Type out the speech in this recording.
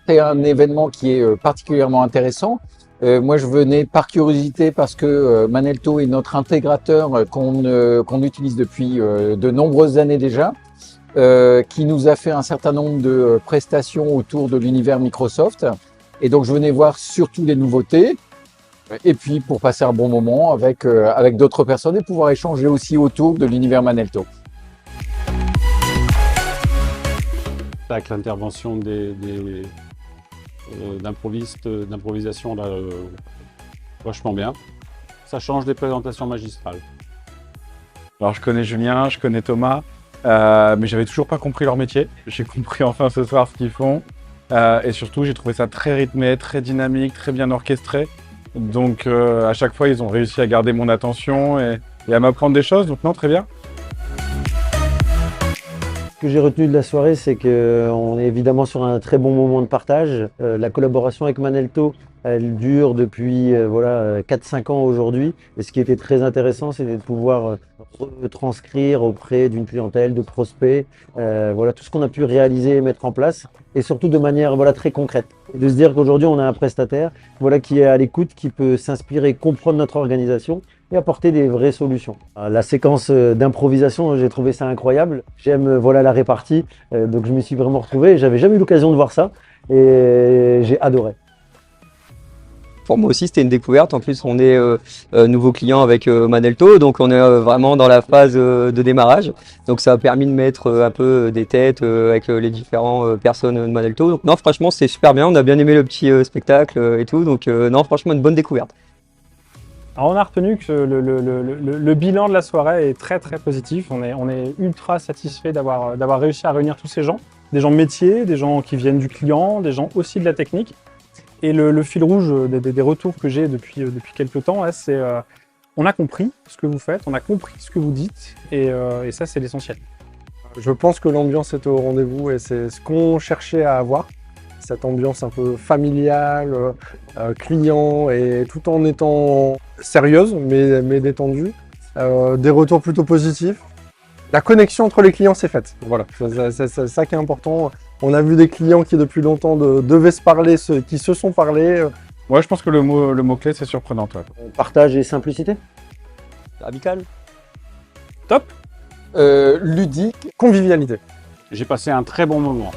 C'est un événement qui est particulièrement intéressant. Moi, je venais par curiosité parce que Manelto est notre intégrateur qu'on utilise depuis de nombreuses années déjà, qui nous a fait un certain nombre de prestations autour de l'univers Microsoft. Et donc, je venais voir surtout les nouveautés. Et puis, pour passer un bon moment avec d'autres personnes et pouvoir échanger aussi autour de l'univers Manelto. Avec l'intervention d'improvisation là, vachement bien. Ça change des présentations magistrales. Alors je connais Julien, je connais Thomas, mais j'avais toujours pas compris leur métier. J'ai compris enfin ce soir ce qu'ils font. Et surtout, j'ai trouvé ça très rythmé, très dynamique, très bien orchestré. Donc à chaque fois, ils ont réussi à garder mon attention et à m'apprendre des choses. Donc non, très bien. Ce que j'ai retenu de la soirée, c'est qu'on est évidemment sur un très bon moment de partage. La collaboration avec Manelto, elle dure depuis 4-5 ans aujourd'hui. Et ce qui était très intéressant, c'était de pouvoir retranscrire auprès d'une clientèle, de prospects, tout ce qu'on a pu réaliser et mettre en place. Et surtout de manière très concrète. Et de se dire qu'aujourd'hui, on a un prestataire qui est à l'écoute, qui peut s'inspirer, comprendre notre organisation et apporter des vraies solutions. La séquence d'improvisation, j'ai trouvé ça incroyable. J'aime la répartie, donc je m'y suis vraiment retrouvé. J'avais jamais eu l'occasion de voir ça et j'ai adoré. Pour moi aussi, c'était une découverte. En plus, on est nouveau client avec Manelto, donc on est vraiment dans la phase de démarrage. Donc ça a permis de mettre un peu des têtes avec les différentes personnes de Manelto. Donc non, franchement, c'est super bien. On a bien aimé le petit spectacle et tout. Donc non, franchement, une bonne découverte. Alors on a retenu que le bilan de la soirée est très très positif. On est ultra satisfait d'avoir réussi à réunir tous ces gens. Des gens métiers, des gens qui viennent du client, des gens aussi de la technique. Et le fil rouge des retours que j'ai depuis quelques temps, c'est on a compris ce que vous faites, on a compris ce que vous dites, et ça c'est l'essentiel. Je pense que l'ambiance est au rendez-vous et c'est ce qu'on cherchait à avoir. Cette ambiance un peu familiale, client, et tout en étant sérieuse mais détendue. Des retours plutôt positifs. La connexion entre les clients s'est faite. Voilà, c'est ça qui est important. On a vu des clients qui depuis longtemps devaient se parler, qui se sont parlé. Ouais, je pense que le mot-clé, c'est surprenant. Ouais. Partage et simplicité. Amical. Top. Ludique. Convivialité. J'ai passé un très bon moment.